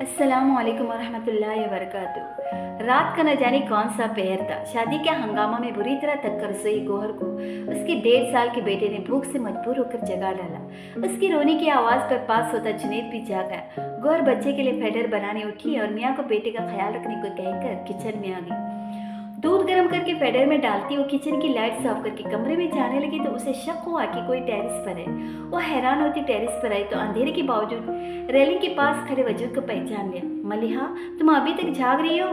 अस्सलाम वालेकुम वरहमतुल्लाहि वबरकातुहू। रात का न जाने कौन सा पहर था। शादी के हंगामा में बुरी तरह थक कर सोई गोहर को उसके 1.5 साल के बेटे ने भूख से मजबूर होकर जगा डाला। उसकी रोने की आवाज़ पर पास होता जुनैद भी जाग गया। गोहर बच्चे के लिए फेडर बनाने उठी और मियाँ को बेटे का ख्याल रखने को कहकर किचन में आ गई। दूध गर्म करके फेडर में डालती वो किचन की लाइट ऑफ करके कमरे में जाने लगी तो उसे शक हुआ कि कोई टेरेस पर है। वो हैरान होती टेरेस पर आई तो अंधेरे के बावजूद रेलिंग के पास खड़े वजूद को पहचान लिया। मलिहा, तुम अभी तक जाग रही हो?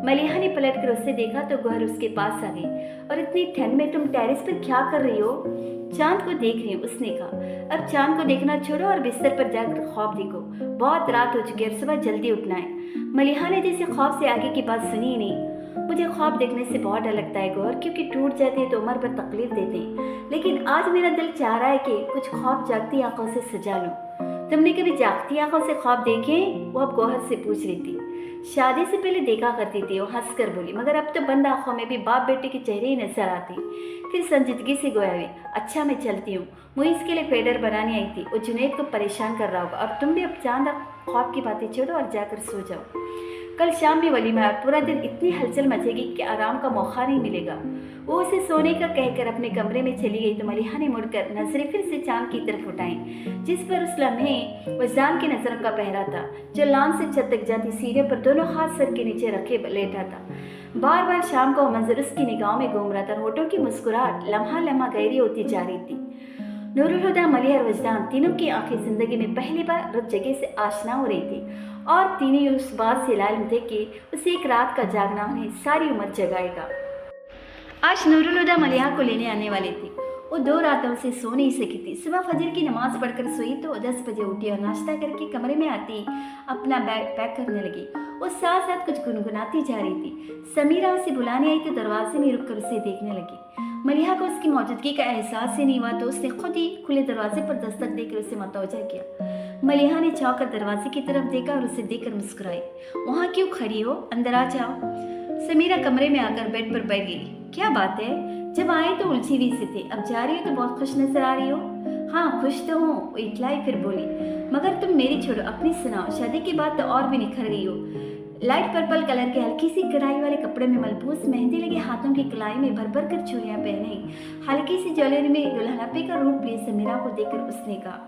मलिहा ने पलट कर उससे देखा तो गोहर उसके पास आ गई। और इतनी ठंड में तुम टेरेस पर क्या कर रही हो? चांद को देख रही हूँ, उसने कहा। अब चांद को देखना छोड़ो और बिस्तर पर जाकर ख्वाब देखो। बहुत रात हो चुकी है और सुबह जल्दी उठना है। मलिहा ने जैसे ख्वाब से आगे की बात सुनी ही नहीं। मुझे ख्वाब देखने से बहुत डर लगता है गोहर, क्योंकि टूट जाते हैं तो उम्र पर तकलीफ देते हैं। लेकिन आज मेरा दिल चाह रहा है कि कुछ ख्वाब जागती आंखों से सजा लूं। तुमने कभी जागती आंखों से ख्वाब देखे? वो अब गोहर से पूछ रही थी। शादी से पहले देखा करती थी, वो हंस कर बोली, मगर अब तो बंद आंखों में भी बाप बेटे के चेहरे ही नजर आते। फिर संजीदगी से गोया हुई, अच्छा मैं चलती हूँ, मुझे इसके लिए फेडर बनानी आई थी। वो जुनैद को परेशान कर रहा होगा। और तुम भी अब चांद ख्वाब की बातें छोड़ो और जाकर सो जाओ। कल शाम में वलीमा है और पूरा दिन इतनी हलचल मचेगी कि आराम का मौका नहीं मिलेगा। वो उसे सोने का कहकर अपने कमरे में चली गई तो मलिहा ने मुड़कर नजरें फिर से चांद की तरफ उठाई, जिस पर उस लम्हे वजदान की नजरों का पहरा था, जो लान से छत तक जाती सीढ़ियों पर दोनों हाथ सर के नीचे रखे लेटा था। बार बार शाम का वो मंजर उसकी निगाहों में घूम रहा था। होठों की मुस्कुराहट लम्हा लम्हा गहरी होती जा रही थी। नूरुल हुदा, मलिहा और वजदान तीनों की आंखें जिंदगी में पहली बार रुत जगह से आशना हो रही थी और तीनों उस बात से लालिम थे कि उसे एक रात का जागना उन्हें सारी उम्र जगाएगा। आज नूरुल हुदा मलिहा को लेने आने वाली थी। वो 2 रातों से सो नहीं सकी थी। सुबह फजर की नमाज पढ़कर सोई तो 10 बजे उठी और नाश्ता करके कमरे में आती अपना बैग पैक करने लगी। वो साथ साथ कुछ गुनगुनाती जा रही थी। समीरा उसे बुलाने आई तो दरवाजे में रुककर उसे देखने लगी। मलिहा को उसकी मौजूदगी का एहसास ही नहीं हुआ तो उसने खुद ही खुले दरवाजे पर दस्तक देकर उसे मतवजा किया। मलिहा ने चौंक कर दरवाजे की तरफ देखा और उसे देखकर मुस्कुराई। वहाँ क्यों खड़ी हो? अंदर आ जाओ। समीरा कमरे में आकर बेड पर बैठ गई। क्या बात है? जब आए तो उलझी हुई से थे, अब जा रही हो तो बहुत खुश नजर आ रही हो। हाँ खुश तो हूँ, वो इतलाई फिर बोली, मगर तुम मेरी छोड़ो, अपनी सुनाओ। शादी के बाद तो और भी निखर गई हो। लाइट पर्पल कलर के हल्की सी कढ़ाई वाले कपड़े में मलबूस मेहंदी लगे हाथों की कलाई में भर भर कर चूड़ियां पहने, हल्की सी ज्वेलरी में दुल्हनपे का रूप लिए समीरा को देखकर उसने कहा।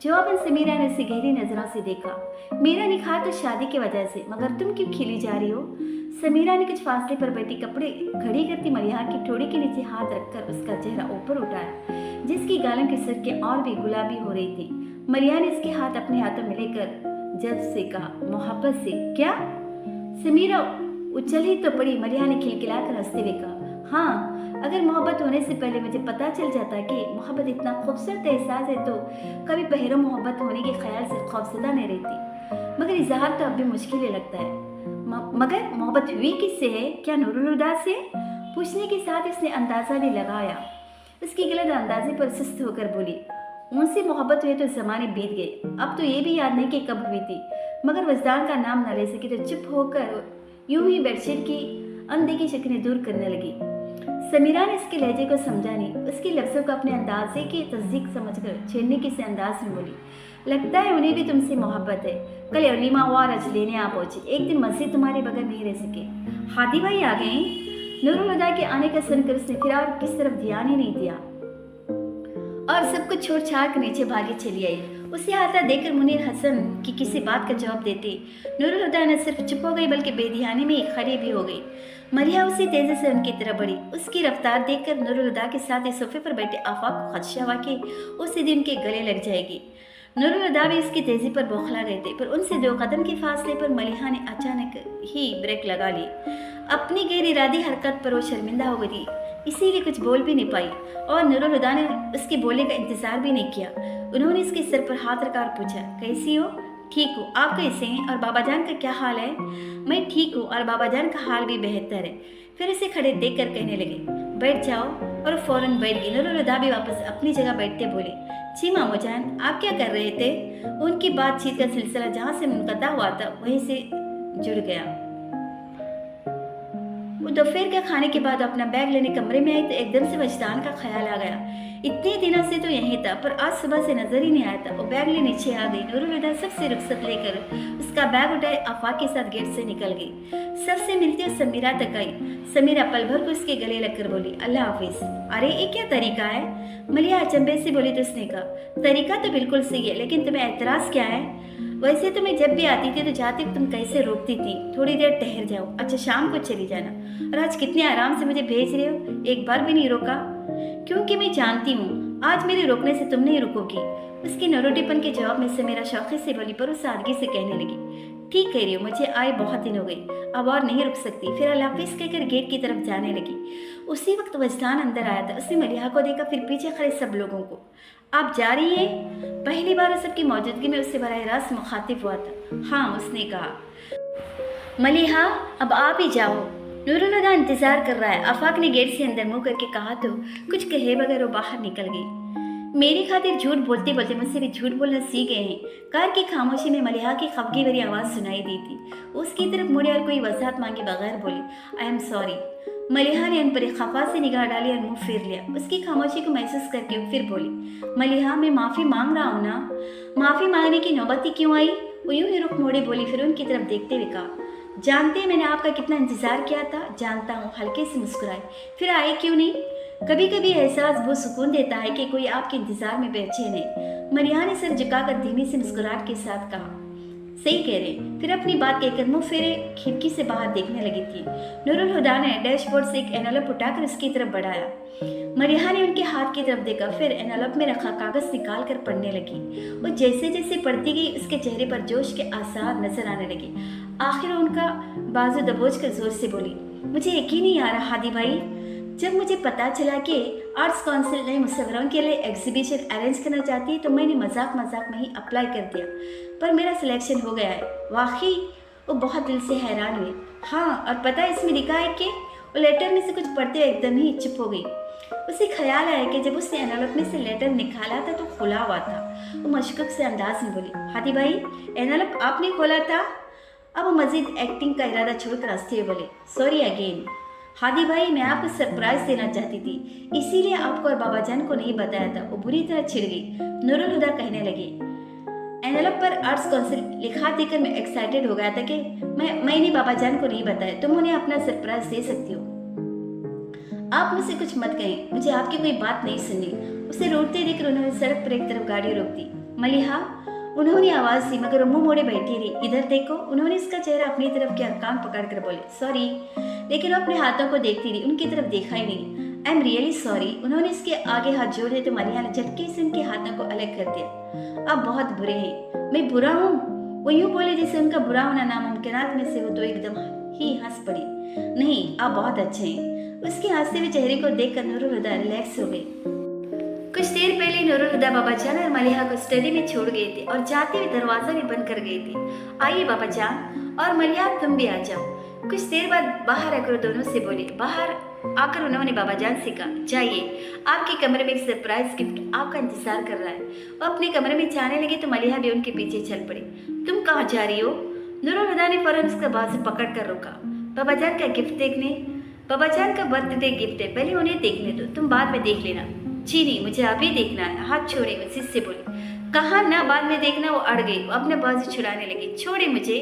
जवाबन समीरा ने उसे गहरी नजरों से देखा। मेरा निखार तो शादी की वजह से, मगर तुम क्यों खिली जा रही हो? समीरा ने कुछ फासले पर बैठी कपड़े घड़ी करती मलिहा की ठोड़ी के नीचे हाथ रखकर उसका चेहरा ऊपर उठाया, जिसकी गालों की सरकें और भी गुलाबी हो रही थी। मलिहा ने उसके हाथ अपने हाथों में लेकर जज से कहा, मोहब्बत से। क्या? समीरा उछल ही तो पड़ी। मलिहा ने खिलखिलाकर हंसते हुए कहा, हाँ, अगर मोहब्बत होने से पहले मुझे पता चल जाता कि मोहब्बत इतना खूबसूरत एहसास है तो कभी पहरों मोहब्बत होने के ख्याल से खौफजदा नहीं रहती। मगर इजहार तो अब भी मुश्किल ही लगता है। मगर मोहब्बत हुई किससे है? क्या नूरुल हुदा से? पूछने के साथ उसने अंदाजा भी लगाया। उसकी गलत अंदाजे पर सुस्त होकर बोली, उनसे मोहब्बत हुई तो जमाने बीत गए, अब तो ये भी याद नहीं कि कब हुई थी। मगर वजदान का नाम न ले सकी तो चुप होकर यूं ही बेडशीट की अनदेखी शक्लें दूर करने लगी। समीरा ने इसके लहजे को समझा नहीं। उसके लफ्ज़ों को अपने अंदाजे की तस्दीक समझकर छेड़ने के से अंदाज में बोली, लगता है उन्हें भी तुमसे मोहब्बत है। कल अलीमा हुआ और आज लेने आ पहुंची, एक दिन मस्जिद तुम्हारे बगैर नहीं रह सके। हादी भाई आ गए। नूरुल हुदा के आने का सुनकर उसने फिर और किस तरफ ध्यान ही नहीं दिया और सब कुछ छोड़ छाड़ कर नीचे भागी चली आई। उसे आता देखकर मुनीर हसन की किसी बात का जवाब देते नूरुल हुदा न सिर्फ चुप हो गई बल्कि बेध्यानी में खड़ी भी हो गई। मलिहा उसी तेजी से उनकी तरफ बढ़ी। उसकी रफ्तार देखकर नूरुल हुदा के साथ इस सोफे पर बैठे आफाक को खदशा हुआ कि उसी दिन के गले लग जाएगी। नूरुल हुदा भी इसकी तेजी पर बौखला गए थे, पर उनसे 2 कदम के फासले पर मलिहा ने अचानक ही ब्रेक लगा ली। अपनी गैर इरादी हरकत पर वो शर्मिंदा हो गई, इसीलिए कुछ बोल भी नहीं पाई और नूरुल हुदा ने उसके बोलने का इंतजार भी नहीं किया। उन्होंने इसके सिर पर हाथ रखा और पूछा, कैसी हो? ठीक हूँ, आप कैसे हैं और बाबा जान का क्या हाल है? मैं ठीक हूँ और बाबा जान का हाल भी बेहतर है। फिर उसे खड़े देख कर कहने लगे, बैठ जाओ, और फौरन बैठ गई। नूरुल हुदा भी वापस अपनी जगह बैठते बोले, जी मामू जान, आप क्या कर रहे थे? उनकी बातचीत का सिलसिला जहाँ से मुनक़ता हुआ था वहीं से जुड़ गया। वो दोपहर का खाने के बाद अपना बैग लेने कमरे में आई तो एकदम से वजदान का ख्याल आ गया। इतने दिनों से तो यहीं था, पर आज सुबह से नजर ही नहीं आया था। वो बैग ले नीचे आ गई। नूरुल हुदा सबसे रुखसत लेकर उसका बैग उठाए आफाक के साथ गेट से निकल गई। सबसे मिलती हुई समीरा तक आई। समीरा पल भर को उसके गले लगकर बोली, अल्लाह हाफिज। अरे ये क्या तरीका है? मलिहा अचंभे से बोली तो उसने कहा, तरीका तो बिल्कुल सही है, लेकिन तुम्हें एतराज क्या है? वैसे तो मैं जब भी आती थी तो जाती तुम कैसे रोकती थी, थोड़ी देर ठहर जाओ, अच्छा शाम को चली जाना, और आज कितने आराम से मुझे भेज रहे हो, एक बार भी नहीं रोका। क्योंकि मैं जानती हूँ आज मेरे रोकने से तुम नहीं रुकोगी। उसकी नरोटीपन के जवाब में समीरा शौक़ी से बोली, पर वो सादगी से कहने लगी, ठीक कह रही हो, मुझे आए बहुत दिन हो गई, अब और नहीं रुक सकती। फिर अल्लाह हाफिज़ कहकर गेट की तरफ जाने लगी। उसी वक्त वजदान अंदर आया था। उसने मलिहा को देखा, फिर पीछे खड़े सब लोगों को। आप जा रही हैं? पहली बार उस सबकी मौजूदगी में उससे बराह रास्त मुखातिब हुआ था। हाँ, उसने कहा। मलिहा, अब आप ही जाओ, नूरुल हुदा इंतजार कर रहा है। आफाक ने गेट से अंदर मुंह करके कहा तो कुछ कहे बगैर वो बाहर निकल गई। मेरी खातिर झूठ बोलते बोलते मुझसे भी झूठ बोलना सीख गए हैं। कार की खामोशी में मलिहा की खफगी भरी आवाज़ सुनाई दी थी। उसकी तरफ मुड़े और कोई वजाहत मांगे बगैर बोली, आई एम सॉरी। मलिहा ने उन पर खफा से निगाह डाली और मुंह फेर लिया। उसकी खामोशी को महसूस करके वो फिर बोली, मलिहा, मैं माफ़ी मांग रहा हूँ ना। माफ़ी मांगने की नौबत ही क्यों आई? वो यूं ही रुख मोड़े बोली, फिर उनकी तरफ देखते हुए कहा, जानते हैं मैंने आपका कितना इंतजार किया था? जानता हूँ। हल्के से मुस्कुराए, फिर आए क्यों नहीं? कभी कभी एहसास बहुत सुकून देता है कि कोई आपके इंतजार में बेचैन है। मलिहा ने सर झुकाकर धीमी से मुस्कुराहट के साथ कहा, सही कह रहे। फिर अपनी बात कहकर मुंह फेरे खिड़की से बाहर देखने लगी थी। नूरुल हुदा ने डैशबोर्ड से एक एनवेलप उठाकर उसकी तरफ बढ़ाया। मलिहा ने उनके हाथ की तरफ देखा, फिर एनवेलप में रखा कागज निकाल कर पढ़ने लगी। वो जैसे जैसे पढ़ती गई उसके चेहरे पर जोश के आसार नजर आने लगे। आखिर उनका बाजू दबोच कर जोर से बोली, मुझे यकीन नहीं आ रहा हादी भाई, जब मुझे पता चला कि आर्ट्स काउंसिल नए मुसव्वरों के लिए एग्जीबिशन अरेंज करना चाहती है तो मैंने मजाक में ही अप्लाई कर दिया, पर मेरा सिलेक्शन हो गया है। वाकई वो बहुत दिल से हैरान हुई। हाँ, और पता है इसमें लिखा है कि वो लेटर में से कुछ पढ़ते हुए एकदम ही चुप हो गई। उसे ख्याल आया कि जब उसने एनवेलप में से लेटर निकाला था तो खुला हुआ था। वो मशकूक से अंदाज में बोली, हादी भाई, एनवेलप आपने खोला था? अब वो मजीद एक्टिंग का इरादा छोड़कर हंसते हुए बोले, सॉरी अगेन। हादी भाई, मैं आपको सरप्राइज देना चाहती थी, इसीलिए आपको और बाबा जान को नहीं बताया था। वो बुरी तरह छिड़ गई। नूरुल हुदा कहने लगी, एनवेलप पर आर्ट्स काउंसिल लिखा देकर मैं एक्साइटेड हो गया था कि मैंने बाबा जान को नहीं बताया। तुम उन्हें अपना सरप्राइज दे सकती हो। आप मुझसे कुछ मत कहें, मुझे आपकी कोई बात नहीं सुननी। उसे रोकते देखकर उन्होंने सड़क पर एक तरफ गाड़ी रोक दी। मलिहा, उन्होंने आवाज दी, मगर मुंह मोड़े बैठी रही। इधर देखो। उन्होंने इसका चेहरा अपनी तरफ के कान पकड़कर बोले, सॉरी। लेकिन वो अपने हाथों को देखती रही, उनकी तरफ देखा ही नहीं। I am really sorry. उन्होंने इसके आगे हाथ जोड़ दिए तो मलिहा ने झटके से उनके हाथों को अलग कर दिया। आप बहुत बुरे हैं। मैं बुरा हूँ? वो यूं बोले जैसे उनका बुरा होना नामुमकिनात में से हो तो एकदम ही हंस पड़ी। नहीं, आप बहुत अच्छे हैं। उसके हंसते हुए चेहरे को देखकर नूरुल हुदा रिलैक्स हो गई। कुछ देर पहले नूरुल हुदा बाबा जान और मलिहा को स्टडी में छोड़ गए थे और जाते हुए दरवाजा भी बंद कर गए थे। आइए बाबा जान और मलिहा, तुम भी आ जाओ। कुछ देर बाद बाहर आकर दोनों से बोले। बाहर आकर उन्होंने बाबा जान से कहा, जाइए, आपके कमरे में एक सरप्राइज गिफ्ट आपका इंतजार कर रहा है। वो अपने कमरे में जाने लगे तो मलिहा भी उनके पीछे चल पड़ी। तुम कहाँ जा रही हो? नूरुल हुदा ने फौरन उसका बाजू पकड़ कर रोका। बाबा जान का गिफ्ट देखने। बाबा जान का बर्थडे गिफ्ट है, पहले उन्हें देखने दो, तुम बाद में देख लेना। जी नहीं, मुझे अभी देखना है। हाथ छोड़े, वो जिद से बोली। कहा ना बाद में देखना। वो अड़ गई। वो अपने बाजू छुड़ाने लगी। छोड़े मुझे,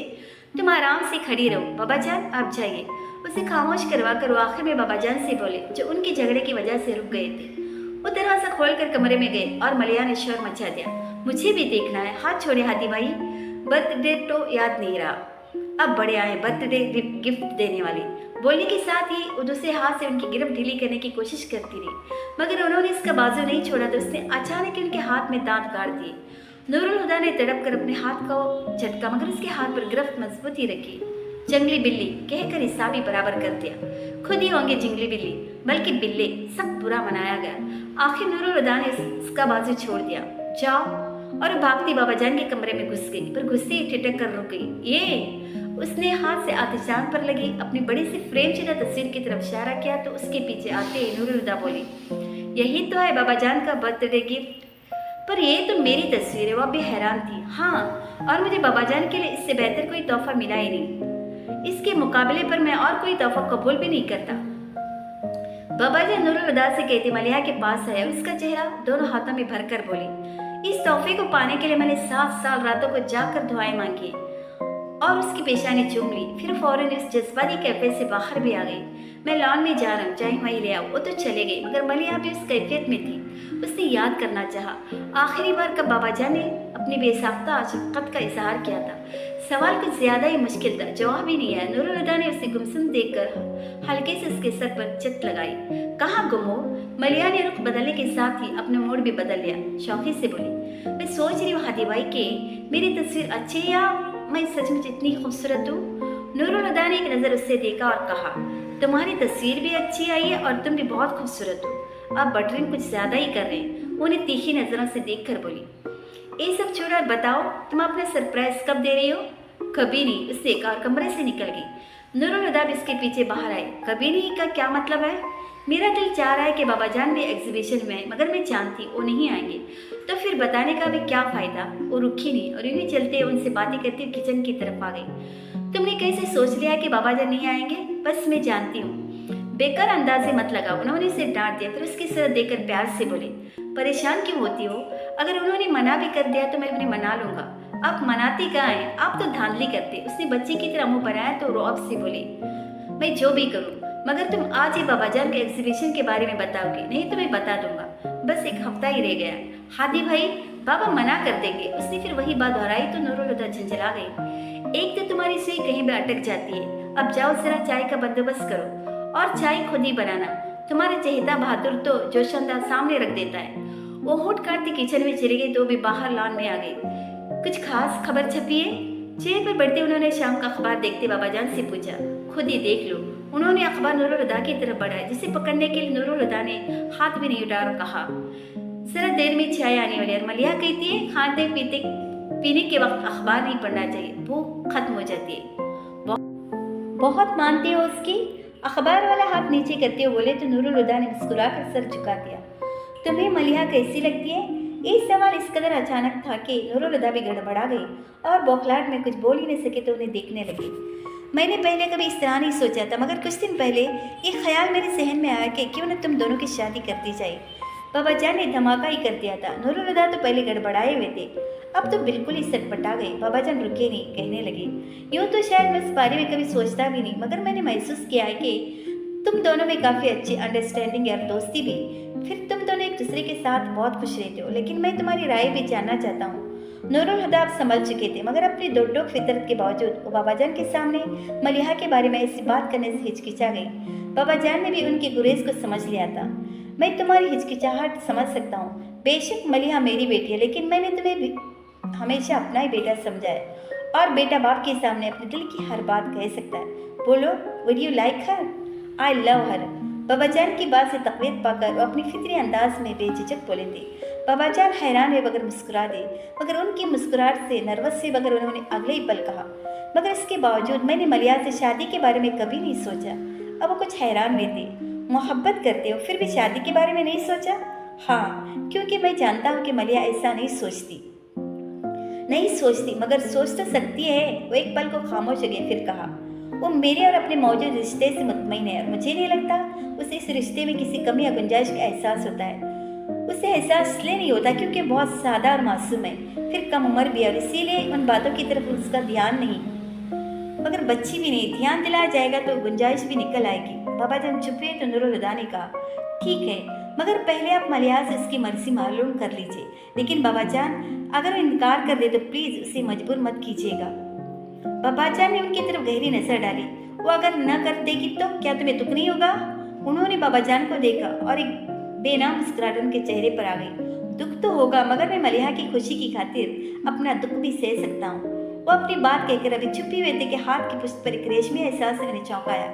तुम आराम से खड़ी रहो। बाबा जान आप जाइए। उसे खामोश करवा कर वो आखिर में बाबा जान से बोले, जो उनके झगड़े की वजह से रुक गए थे। वो दरवाजा खोलकर कमरे में गए और मलिहा ने शोर मचा दिया, मुझे भी देखना है। हाथ छोड़े हाथी भाई, बर्थडे तो याद नहीं रहा, अब बड़े आए बर्थडे गिफ्ट देने वाले। बोलने के साथ ही वो दूसरे हाथ से उनकी गिरफ्त ढीली करने की कोशिश करती रही, मगर उन्होंने इसका बाजू नहीं छोड़ा तो उसने अचानक ही उनके हाथ में दांत गाड़ दिए। नूरुल हुदा ने तड़प कर अपने हाथ को झटका, मगर उसके हाथ पर गिरफ्त मजबूती रखी। जंगली बिल्ली कहकर हिसाब ही बराबर कर दिया। खुद ही होंगे जंगली बिल्ली, बल्कि बिल्ले, सब बुरा मनाया गया। आखिर नूरुल हुदा ने उसका बाजू छोड़ दिया। जाओ, और भागती बाबा जान के कमरे में घुस गई, पर घुसते ही ठिठक कर रुक गई। ये उसने हाथ से आतिशान पर लगी अपनी बड़ी सी फ्रेम शुदा तस्वीर की तरफ इशारा किया तो उसके पीछे आते ही नूरुल हुदा बोली, यही तो है बाबा जान का बर्थडे गिफ्ट। पर ये तो मेरी तस्वीर है। वो भी हैरान थी। हाँ, और मुझे बाबा जान के लिए इससे बेहतर कोई तोहफा मिला ही नहीं। اس کے مقابلے پر میں اور کوئی تحفہ قبول بھی نہیں کرتا۔ بابا جان نور الہدا سے کہتے ملیحہ کے پاس آیا، اس کا چہرہ دونوں ہاتھوں میں بھر کر بولی، اس تحفے کو پانے کے لیے میں نے 7 سال راتوں کو جا کر دعائیں مانگی اور اس کی پیشانی چوم لی، پھر فوراً اس جذباتی کیفیت سے باہر بھی آ گئی۔ میں لان میں جا رہا ہوں، چائے وہیں لے آؤ۔ وہ تو چلے گئی، مگر ملیحہ بھی اس کیفیت میں تھی۔ اس نے یاد کرنا چاہا آخری بار کب بابا جان نے اپنی بے ساختہ شفقت کا اظہار کیا تھا۔ سوال کچھ زیادہ ہی مشکل تھا، جواب ہی نہیں آیا۔ نور الہدا نے اسے گمسم دیکھ کر ہلکے سے اس کے سر پر چت لگائی۔ کہاں گم ہو؟ ملیحہ نے رخ بدلنے کے ساتھ ہی اپنا موڈ بھی بدل لیا، شوقی سے بولی، میں سوچ رہی ہوں ہادی بھائی کہ میری تصویر اچھی ہے یا میں سچ مچ اتنی خوبصورت ہوں؟ نور الہدا نے ایک نظر اس سے دیکھا اور کہا، تمہاری تصویر بھی اچھی آئی ہے اور تم بھی بہت خوبصورت ہو۔ آپ بٹرنگ کچھ زیادہ ہی کر رہے ہیں، انہیں تیکھی نظروں سے دیکھ کر بولی۔ یہ سب چھوڑا بتاؤ تم اپنا سرپرائز کب دے رہی ہو؟ کبھی نہیں، اس سے ایک اور کمرے سے نکل گئی۔ نور الہدا بھی اس کے پیچھے باہر آئے۔ کبھی نہیں کا کیا مطلب ہے؟ میرا دل چاہ رہا ہے کہ بابا جان بھی ایگزیبیشن میں آئے، مگر میں جانتی وہ نہیں آئیں گے، تو پھر بتانے کا بھی کیا فائدہ؟ وہ رکی نہیں اور یوں چلتے ان سے باتیں کرتی ہوئی کچن کی طرف آ گئی۔ تم نے کیسے سوچ لیا کہ بابا جان نہیں آئیں گے؟ بس میں جانتی ہوں۔ بیکار اندازے مت لگاؤ، انہوں نے اسے ڈانٹ دیا، پھر اس کی سر دیکھ کر پیار سے بولے، پریشان کیوں ہوتی ہو؟ اگر انہوں نے منع بھی کر دیا تو میں انہیں منا لوں گا۔ آپ مناتی کہاں ہیں؟ آپ تو دھاندلی کرتے۔ اس نے بچے کی طرح منہ بنایا تو رعب سے بولی، میں جو بھی کروں مگر تم آج ہی بابا جان کے ایگزیبیشن کے بارے میں بتاؤ گے، نہیں تو میں بتا دوں گا۔ بس 1 ہفتہ ہی رہ گیا، ہادی بھائی بابا منع کر دیں گے۔ اس نے پھر وہی بات دہرائی تو نور الہدا جھنجھلا گئی۔ ایک تو تمہاری سوئی کہیں بھی اٹک جاتی ہے، اب جاؤ ذرا چائے کا بندوبست کرو اور چائے خود ہی بنانا۔ تمہارا چہیتا بہادر تو جوش انداز سامنے رکھ دیتا ہے۔ وہ ہونٹ کاٹتی کچن میں چلی گئی تو بھی باہر لان میں آ گئی۔ کچھ خاص خبر چھپی ہے؟ چہرے پر بڑھتے انہوں نے شام کا اخبار دیکھتے بابا جان سے پوچھا۔ خود ہی دیکھ لو۔ انہوں نے اخبار نور الہدا کی طرف بڑھایا، جسے پکڑنے کے لیے نور الہدا نے ہاتھ بھی نہیں اٹھایا اور کہا، ذرا دیر میں چائے آنے والی ہے اور ملیحہ کہتی ہے کھاتے پینے کے وقت اخبار نہیں پڑھنا چاہیے، بھوک ختم ہو جاتی ہے۔ بہت مانتی ہو اس کی؟ اخبار والا ہاتھ نیچے کرتے ہوئے بولے تو نور الہدا نے مسکرا کر سر جھکا دیا۔ تمہیں ملیحہ کیسی لگتی ہے؟ یہ سوال اس قدر اچانک تھا کہ نور الہدا بھی گڑبڑا گئی اور بوکھلاہٹ میں کچھ بول ہی نہیں سکے تو انہیں دیکھنے لگی۔ میں نے پہلے کبھی اس طرح نہیں سوچا تھا، مگر کچھ دن پہلے یہ خیال میرے ذہن میں آیا کہ کیوں نہ تم دونوں کی شادی کرتی جائے۔ بابا جان نے دھماکہ ہی کر دیا تھا۔ نور الہدا تو پہلے گڑبڑائے ہوئے تھے، اب تو بالکل ہی سٹپٹا گئے۔ بابا جان رکے نہیں، کہنے لگے، یوں تو شاید میں اس بارے میں کبھی سوچتا بھی نہیں، مگر میں نے محسوس کیا ہے کہ تم دونوں میں کافی اچھی انڈرسٹینڈنگ ہے اور دوستی بھی، پھر تم دونوں ایک دوسرے کے ساتھ بہت خوش رہتے ہو۔ لیکن میں تمہاری رائے بھی جاننا چاہتا ہوں۔ نور الہدا اب سنبھل چکے تھے، مگر اپنی دوٹوک فطرت کے باوجود وہ بابا جان کے سامنے ملیحہ کے بارے میں ایسی بات کرنے سے ہچکچا گئی۔ بابا جان نے بھی ان کے گریز کو سمجھ لیا تھا۔ میں تمہاری ہچکچاہٹ سمجھ سکتا ہوں، بے شک ملیحہ میری بیٹی ہے، لیکن میں نے تمہیں ہمیشہ اپنا ہی بیٹا سمجھا ہے، اور بیٹا باپ کے سامنے اپنے دل کی ہر بات کہہ سکتا ہے۔ بولو، وڈ یو لائک ہر؟ آئی لو ہر۔ بابا جان کی بات سے تقویت پا کر وہ اپنی فطری انداز میں بے جھجک بولے تھے۔ بابا جان حیران ہوئے بغیر مسکرا دے، مگر ان کی مسکراہٹ سے نروس سے بغیر انہوں نے اگلے ہی پل کہا، مگر اس کے باوجود میں نے ملیحہ سے شادی کے بارے میں کبھی نہیں سوچا۔ اب وہ کچھ حیران ہوئے تھے۔ محبت کرتے ہو پھر بھی شادی کے بارے میں نہیں سوچا؟ ہاں، کیونکہ میں جانتا ہوں کہ ملیحہ ایسا نہیں سوچتی، مگر سوچ تو سکتی ہے۔ وہ ایک پل کو خاموش ہو گئے، پھر کہا، وہ میرے اور اپنے موجود رشتے سے مطمئن ہے اور مجھے نہیں لگتا اسے اس رشتے میں کسی کمی یا گنجائش کا احساس ہوتا ہے۔ اسے احساس اس لیے نہیں ہوتا کیونکہ بہت سادہ اور معصوم ہے، پھر کم عمر بھی ہے اور اسی لیے ان باتوں کی طرف اس کا دھیان نہیں، مگر بچی بھی نہیں، دھیان دلایا جائے گا تو گنجائش بھی نکل آئے گی۔ بابا جان چپ رہے تو نور الہدا نے کہا، ٹھیک ہے، مگر پہلے آپ ملیحہ سے اس کی مرضی معلوم کر لیجیے۔ لیکن بابا جان اگر وہ انکار کر دے تو پلیز اسے مجبور مت کیجیے گا۔ بابا جان نے ان کی طرف گہری نظر ڈالی۔ وہ اگر نہ کر دے گی تو کیا تمہیں دکھ نہیں ہوگا؟ انہوں نے بابا جان کو دیکھا اور ایک بے نام مسکراہٹ ان کے چہرے پر آ گئی۔ دکھ تو ہوگا، مگر میں ملیحہ کی خوشی کی خاطر اپنا دکھ بھی سہ سکتا ہوں۔ وہ اپنی بات کہہ کر ابھی چھپی ہوئے تھے کہ ہاتھ کی پشت پر ایک ریشمی احساس نے چونکایا۔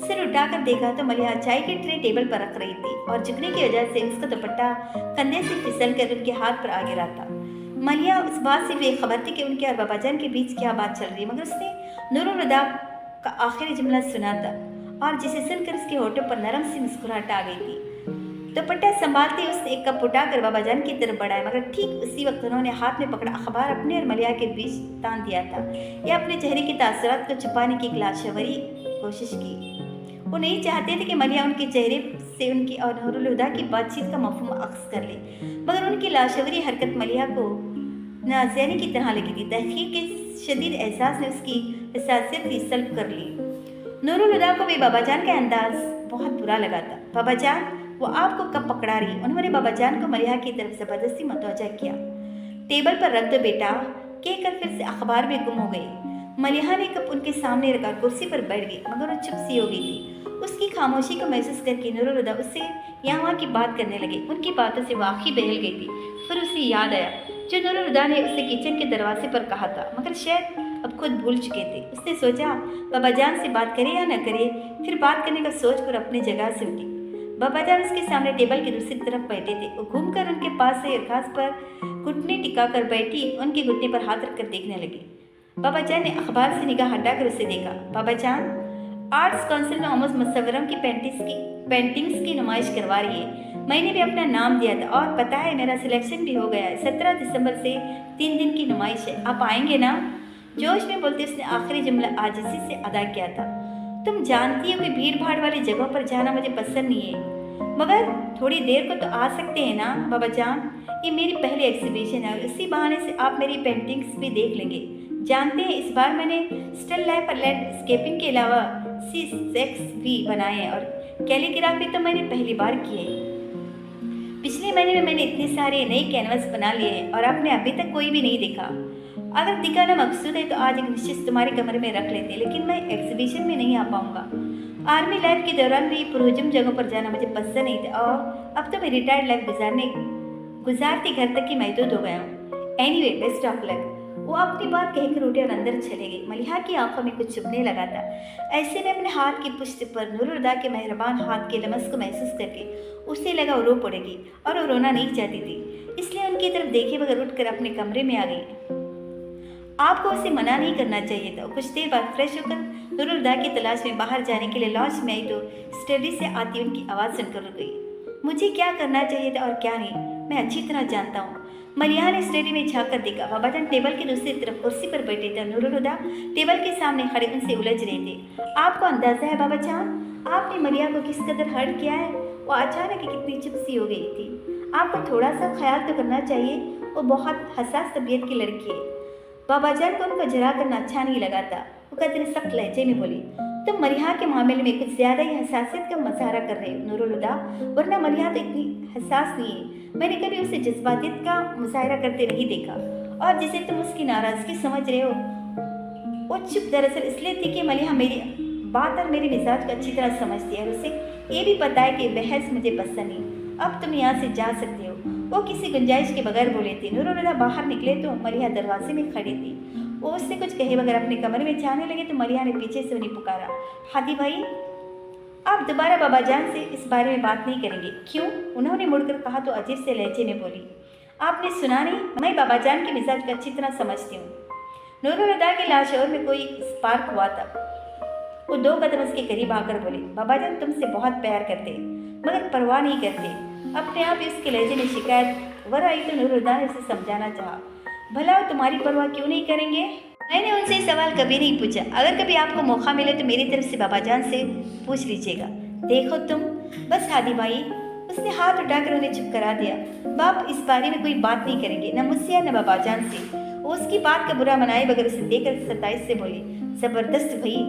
سر اٹھا کر دیکھا تو ملیحہ چائے کی ٹرے ٹیبل پر رکھ رہی تھی اور جھکنے کی وجہ سے اس کا دوپٹہ کندھے سے پھسل کر ان کے ہاتھ پر آ گرا تھا۔ ملیحہ اس بات سے بے خبر تھی کہ ان کے اور بابا جان کے بیچ کیا بات چل رہی ہے، مگر اس نے نور الہدا کا آخری جملہ سنا تھا اور جسے سن کر اس کے ہونٹوں پر نرم سی مسکراہٹ آ گئی تھی۔ दुपट्टा संभालते उसने एक कप उठाकर बाबा जान की तरफ बढ़ाया, मगर ठीक उसी वक्त उन्होंने हाथ में पकड़ा अखबार अपने और मलिया के बीच तान दिया था। यह अपने चेहरे की तासुरात को छुपाने की लाशवरी कोशिश की। वो नहीं चाहते थे कि मलिया उनके चेहरे से उनकी और नूरुल हुदा की बातचीत का मफहूम अक्स कर ले, मगर उनकी लाशवरी हरकत मलिया को नाज़ियानी की तरह लगी थी। तहकीर के शदीद एहसास ने उसकी हसासियत ही सल्ब कर ली। नूरुल हुदा को भी बाबा जान का अंदाज बहुत बुरा लगा था। बाबा जान, वो आपको कब पकड़ा रही? उन्होंने बाबा जान को मलिहा की तरफ ज़बरदस्ती मतवजा किया। टेबल पर रख दो बेटा, कहकर फिर से अखबार में गुम हो गई। मलिहा ने कप उनके सामने रखा, कुर्सी पर बैठ गई, मगर वो चुप सी हो गई थी। उसकी खामोशी को महसूस करके नूरुल हुदा उससे यहाँ वहाँ की बात करने लगे। उनकी बातों से वाकई बहल गई थी। फिर उसे याद आया जो नूरुल हुदा ने उसे किचन के दरवाजे पर कहा था, मगर शायद अब खुद भूल चुके थे। उसने सोचा बाबा जान से बात करे या न करे, फिर बात करने का सोच कर अपनी जगह से उठी। बाबा जान उसके सामने टेबल की दूसरी तरफ बैठे थे। वो घूमकर उनके पास से इरकाज पर घुटने टिकाकर बैठी उनके घुटने पर हाथ रखकर देखने लगी। बाबा जान ने अखबार से निगाह हटाकर उसे देखा। बाबा जान, आर्ट्स काउंसिल में मोहम्मद मुसव्वरम की पेंटिंग्स की नुमाइश करवा रही है। मैंने भी अपना नाम दिया था और पता है मेरा सिलेक्शन भी हो गया है। 17 दिसंबर से 3 दिन की नुमाइश है, आप आएंगे ना? जोश में बोलते उसने आखिरी जुमला आजिज़ी से अदा किया था। तुम जानती हो कि भीड़ भाड़ वाली जगहों पर जाना मुझे पसंद नहीं है, मगर थोड़ी देर को तो आ सकते हैं ना बाबा जान। ये मेरी पहली एग्जीबिशन है, इसी बहाने से आप मेरी पेंटिंग्स भी देख लेंगे। जानते हैं इस बार मैंने स्टिल लाइफ और लैंडस्केपिंग के अलावा C6 भी बनाए हैं, और कैलीग्राफी तो मैंने पहली बार की है। पिछले महीने में मैंने इतने सारे नए कैनवस बना लिए हैं और आपने अभी तक कोई भी नहीं देखा। अगर दिखाना मकसूद है तो आज एक निश्चित तुम्हारे कमरे में रख लेते, लेकिन मैं एग्जीबिशन में नहीं आ पाऊंगा। आर्मी लाइफ के दौरान भी पुरहजम जगहों पर जाना मुझे पसंद नहीं था, और अब तो मैं रिटायर्ड लाइफ गुजारते घर तक ही महदूद हो गया हूँ। Anyway, best of luck. वो अपनी बात कहकर उठे और अंदर चले गई। मलिहा की आंखों में कुछ चुभने लगा था। ऐसे में अपने हाथ की पुष्ट पर नूरुल हुदा के मेहरबान हाथ के लमस को महसूस करके उसे लगा वो रो पड़ेगी, और वो रोना नहीं चाहती थी, इसलिए उनकी तरफ देखे बगैर उठकर अपने कमरे में आ गई। आपको उसे मना नहीं करना चाहिए था। कुछ देर बाद फ्रेश होकर नूरुल हुदा की तलाश में बाहर जाने के लिए लॉन्च में आई तो स्टडी से आती उनकी आवाज़ सुनकर रुक गई। मुझे क्या करना चाहिए था और क्या नहीं, मैं अच्छी तरह जानता हूँ। मलिहा ने स्टडी में झाँक कर देखा। बाबा जान टेबल की दूसरी तरफ कुर्सी पर बैठे थे। नूरुल हुदा टेबल के सामने खड़े उनसे उलझ रहे थे। आपको अंदाजा है बाबा जान, आपने मलिहा को किस कदर हर्ट किया है? वो अचानक ही कितनी चुप सी हो गई थी। आपको थोड़ा सा ख्याल तो करना चाहिए, वो बहुत हसास तबीयत की लड़की है। बाबा जान को उनको जरा करना अच्छा नहीं लगा था। वो कहते सख्त लहजे में बोली, तुम मलिहा के मामले में कुछ ज़्यादा ही हसासियत का मुजाहरा कर रहे हो नूरुल हुदा, वरना मलिहा तो इतनी हसास नहीं है। मैंने कभी उसे जज्बातियत का मुजाहरा करते नहीं देखा, और जिसे तुम उसकी नाराज़गी समझ रहे हो वो चुप दरअसल इसलिए थी कि मलिहा मेरी बात और मेरे मिजाज को अच्छी तरह समझती है, और उसे ये भी पता है कि बहस मुझे पसंद नहीं। अब तुम यहाँ से जा सकते हो। वो किसी गुंजाइश के बगैर बोले थे। नूरुल हुदा बाहर निकले तो मलिहा दरवाजे में खड़ी थी। वो उससे कुछ कहे बगैर अपने कमरे में जाने लगे तो मलिहा ने पीछे से उन्हें पुकारा, हादी भाई, आप दोबारा बाबा जान से इस बारे में बात नहीं करेंगे? क्यों? उन्होंने मुड़कर कहा तो अजीब से लहजे में बोली, आपने सुना नहीं? मैं बाबा जान के मिजाज को अच्छी तरह समझती हूँ। नूरुल हुदा के लाशोर में कोई स्पार्क हुआ था। वो 2 कदम उसके करीब आकर बोले, बाबा जान तुमसे बहुत प्यार करते, मगर परवाह नहीं करते। अपने आप ही उसके लहजे में शिकायत वर आई तो नूरुल हुदा ने उसे समझाना चाहा, भला वो तुम्हारी परवाह क्यों नहीं करेंगे? मैंने उनसे सवाल कभी नहीं पूछा। अगर कभी आपको मौका मिले तो मेरी तरफ से बाबा जान से पूछ लीजिएगा। देखो तुम, बस हादी भाई। उसने हाथ उठाकर उन्हें चुप करा दिया। बाप इस बारे में कोई बात नहीं करेंगे, न मुझसे या न बाबा जान से। वो उसकी बात का बुरा मनाए बगैर उसे देखकर सताइश से बोली, जबरदस्त भाई,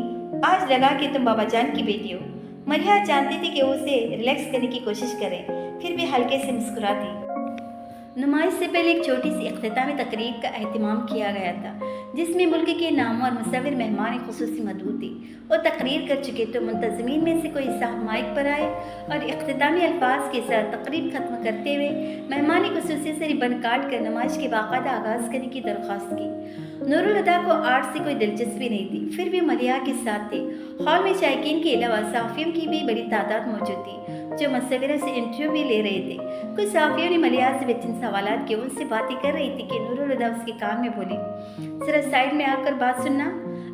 आज लगा कि तुम बाबा जान की बेटी हो। मलिहा जानती थी कि वो उसे रिलैक्स करने की कोशिश करें, फिर भी हल्के से मुस्कुराती। नुमाइश से पहले एक छोटी सी इख्तितामी तकरीब का एहतमाम किया गया था, जिसमें मुल्क के नामवर मुसव्विर मेहमान खुसूसी मौजूद थे। वो तकरीर कर चुके तो मुंतज़मीन में से कोई साहब माइक पर आए और इख्तितामी अल्फाज के साथ तकरीब ख़त्म करते हुए मेहमान खुसूसी से रिबन काट कर नुमाइश के बाकायदा आगाज़ करने की दरख्वास्त की। नूरुल हुदा को आर्ट से कोई दिलचस्पी नहीं थी, फिर भी मलिहा के साथ थे। हॉल में शायकीन के अलावा सहाफ़ियों की भी बड़ी तादाद मौजूद थी, जो मुसव्विरों से इंटरव्यू भी ले रहे थे। कुछ सहाफ़ियों ने मलिहा से बेचैन सवालात किए। उनसे बातें कर रही थी कि नूरुल हुदा उसके कान में बोली, ज़रा साइड में आकर बात सुनना।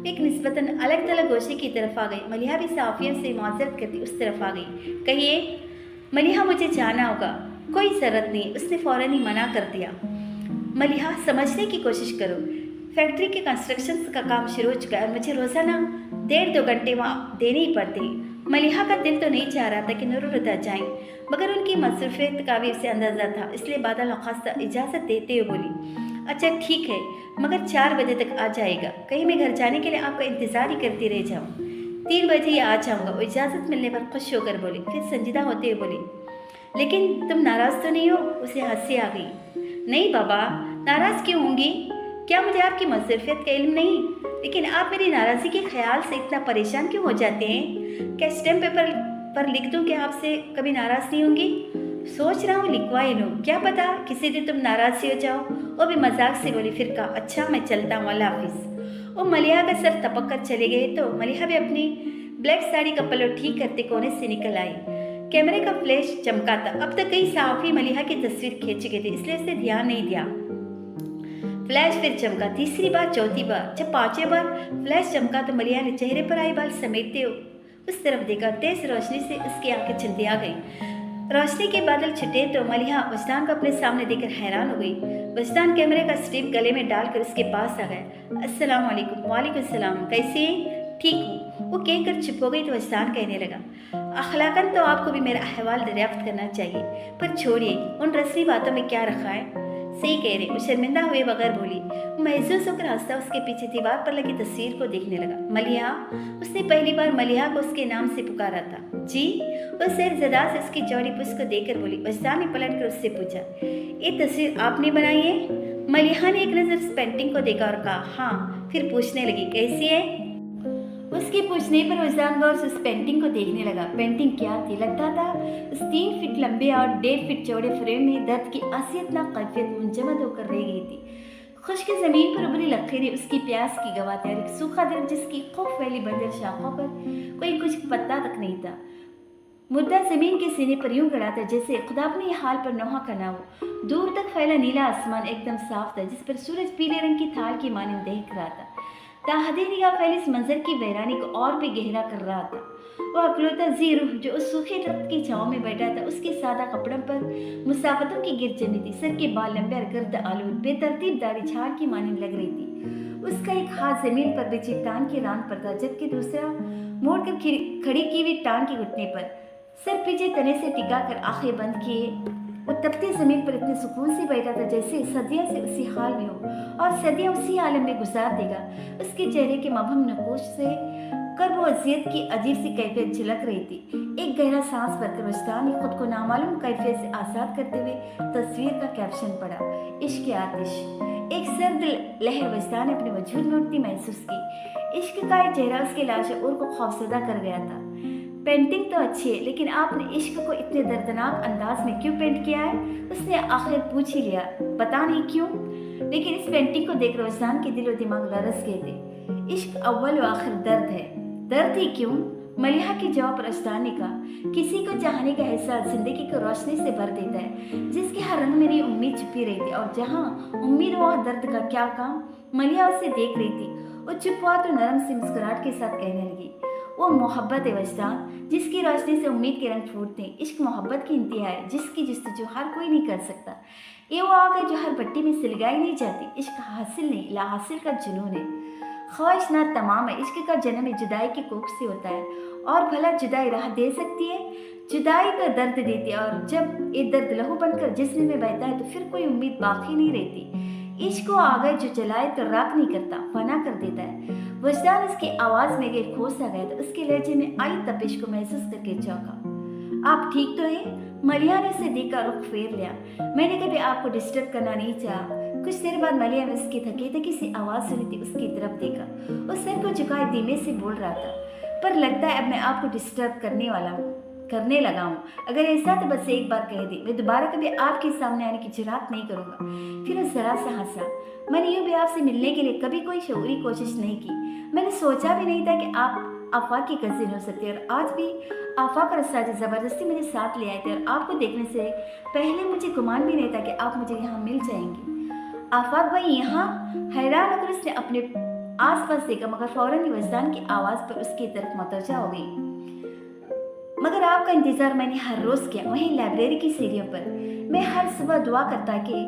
एक निस्बतन अलग थलग गोशे की तरफ आ गई। मलिहा भी सहाफ़ियों से माजरत करती उस तरफ आ गई। कहिए। मलिहा मुझे जाना होगा। कोई ज़रूरत नहीं, उसने फ़ौरन ही मना कर दिया। मलिहा समझने की कोशिश करो, फैक्ट्री के कंस्ट्रक्शन का काम शुरू हो चुका है और मुझे रोज़ाना 1.5-2 घंटे वहाँ देने ही पड़ते हैं। मलिहा का दिल तो नहीं चाह रहा था कि नूरुल जाएं, मगर उनकी मसरूफियत का भी उसे अंदाज़ा था, इसलिए बादल नखास्ता इजाज़त देते हुए बोली, अच्छा ठीक है, मगर 4 बजे तक आ जाएगा। कहीं मैं घर जाने के लिए आपका इंतज़ार ही करती रह जाऊँ। 3 बजे ही आ जाऊँगा। वो इजाज़त मिलने पर खुश होकर बोली, फिर संजीदा होते हुए बोली, लेकिन तुम नाराज़ तो नहीं हो? उसे हंसी आ गई। नहीं बाबा, नाराज़ क्यों होंगी? क्या मुझे आपकी मसरूफियत का इल्म नहीं? लेकिन आप मेरी नाराज़गी के ख्याल से इतना परेशान क्यों हो जाते हैं? क्या स्टैम्प पेपर पर लिख दूँ कि आपसे कभी नाराज़ नहीं होंगी? सोच रहा हूँ लिखवा ही लूँ, क्या पता किसी दिन तुम नाराज़ ही हो जाओ। वो भी मजाक से बोली, फिर कहा, अच्छा मैं चलता हूँ, अल्लाह हाफिज़। वो मलिहा का सर टपक कर चले गए तो मलिहा भी अपनी ब्लैक साड़ी का पल्लू ठीक करते कोने से निकल आई। कैमरे का फ्लैश चमका था। अब तक कई साफी मलिहा की तस्वीर खींच गए थे, इसलिए उसे ध्यान नहीं दिया। फ्लैश फिर चमका, तीसरी बार, चौथी बार। जब 5वें बार फ्लैश चमका तो मलिहा ने चेहरे पर आए बाल समेटते हो उस तरफ देखा। तेज रोशनी से उसकी आंखें चंदिया गई। रोशनी के बादल छुटे तो मलिहा वजदान को अपने सामने देखकर हैरान हो गई। वजदान कैमरे का स्ट्रिप गले में डालकर उसके पास आ गया। अस्सलाम वालेकुम। वालेकुम सलाम, कैसे हैं? ठीक हूँ, वो कहकर चुप हो गई तो वजदान कहने लगा, अखलाकन तो आपको भी मेरा अहवाल दरियाफ्त करना चाहिए, पर छोड़िए, उन रस्मी बातों में क्या रखा है? सही कह रहे। वो शर्मिंदा हुए बगैर बोली। महसूस होकर हंसता उसके पीछे दीवार पर लगी तस्वीर को देखने लगा। मलिहा, उसने पहली बार मलिहा को उसके नाम से पुकारा था। जी? वो सैरज़दा से उसकी चौड़ी पुष्प को देखकर बोली। वजदान ने पलट कर उससे पूछा, ये तस्वीर आपने बनाई है? मलिहा ने एक नज़र उस पेंटिंग को देखा और कहा, हाँ। फिर पूछने लगी, कैसी है? उसके पूछने पर वजदान गौर से उस पेंटिंग को देखने लगा। पेंटिंग क्या थी? लगता था उस 3 फीट लंबे और 1.5 फीट चौड़े फ्रेम में दर्द की असलियत कैफियत मुंजमद होकर रह गई थी। खुश्क ज़मीन पर उभरी लकीरें उसकी प्यास की गवाह थी और एक सूखा दर्द जिसकी खौफ फैली बंजर शाखों पर कोई कुछ पत्ता तक नहीं था। मुद्दा जमीन के सीने पर यूं गड़ा था जैसे खुदा अपने हाल पर नोहा का ना हो। दूर तक फैला नीला आसमान एकदम साफ था, जिस पर सूरज पीले रंग की थाल की मानिंद दहक रहा था। ताहदी निगाह फैली इस मंजर की बहरानी को और भी गहरा कर रहा था। वह अकलौता जी रूह जो उस सूखे दरख्त की छांव में बैठा था, उसके सादा कपड़ों पर मुसाफतों की गिर जमी थी। सर के बाल लंबे और गर्द आलूद बेतरतीब दाढ़ी झाड़ की मानिंद लग रही थी। उसका एक हाथ जमीन पर बिछी टांग की रान पर था, जबकि दूसरा मोड़कर खड़ी की हुई टांग के घुटने पर, सर पीछे तने से टिका कर आंखें बंद किए। वो तपती जमीन पर इतने सुकून से बैठा था जैसे सदियों से उसी हाल में हो और सदियां उसी आलम में गुजार देगा। उसके चेहरे के मबहम नकोश से कर्ब व अजियत की अजीब सी कैफियत झलक रही थी। एक गहरा सांस भरकर वजदान ने खुद को नामालूम कैफियत से आज़ाद करते हुए तस्वीर का कैप्शन पढ़ा, इश्क की आतिश। एक सर्द लहर वजदान ने अपने वजूद में उठती महसूस की। इश्क का ये चेहरा उसके लाशऊर को खौफजदा कर गया था। पेंटिंग तो अच्छी है, लेकिन आपने इश्क को इतने दर्दनाक अंदाज में क्यों पेंट किया है? उसने आखिर पूछ ही लिया, पता नहीं क्यों, लेकिन इस पेंटिंग को देखकर वजदान के दिल और दिमाग लरस गए थे। इश्क अव्वल व आखिर दर्द है। दर्द ही क्यों? मलिहा के जवाब पर वजदान ने कहा, किसी को चाहने का एहसास जिंदगी को रोशनी से भर देता है, जिसके हर रंग में नई उम्मीद छुपी रही थी, और जहाँ उम्मीद वहाँ दर्द का क्या काम। मलिहा उसे देख रही थी। वो चुप हुआ तो नरम सी मुस्कुराहट के साथ कहने लगी, वो मोहब्बत है वजदान, जिसकी रोशनी से उम्मीद के रंग फूटते हैं। इश्क मोहब्बत की इंतहा है, जिसकी जस्तजू हर कोई नहीं कर सकता। ये वो आग है जो हर भट्टी में सिलगाई नहीं जाती। इश्क हासिल नहीं, ला हासिल का जुनून है। ख्वाहिश ना तमाम है। इश्क का जन्म जुदाई की कोख से होता है, और भला जुदाई राह दे सकती है? जुदाई तो दर्द देती है, और जब ये दर्द लहू बनकर जिस्म में बहता है तो फिर कोई उम्मीद बाकी नहीं रहती। इश्क को आगे जो जलाए तो राख नहीं करता, फना कर देता है। वजदान उसकी आवाज़ में गए खो सा गया था। उसके लहजे में आई तपिश को महसूस करके चौंका। आप ठीक तो हैं? मलिहा ने उसे देखा, रुख फेर लिया। मैंने कभी आपको डिस्टर्ब करना नहीं चाहा। कुछ देर बाद मलिहा ने उसकी थकी सी आवाज़ सुनी थी, उसकी तरफ देखा। वो सर को झुकाए धीमे से बोल रहा था, पर लगता है अब मैं आपको डिस्टर्ब करने लगा हूँ। अगर ऐसा तो बस एक बार कह दे, मैं दोबारा कभी आपके सामने आने की जुरात नहीं करूँगा। फिर वो जरा सा हंसा। मैंने यूँ भी आपसे मिलने के लिए कभी कोई शऊरी कोशिश नहीं की। मैंने सोचा भी नहीं था कि आप आफाक की कजिन हो सकती है, और आज भी आफाक और साजिद ज़बरदस्ती मुझे साथ ले आए थे, और आपको देखने से पहले मुझे गुमान भी नहीं था कि आप मुझे यहाँ मिल जाएंगी। आफाक भाई यहाँ? हैरान होकर उसने अपने आसपास देखा, मगर फौरन ही वजदान की आवाज़ पर उसकी तरफ मतवजा हो गई। मगर आपका इंतज़ार मैंने हर रोज़ किया, वहीं लाइब्रेरी की सीढ़ियों पर। मैं हर सुबह दुआ करता कि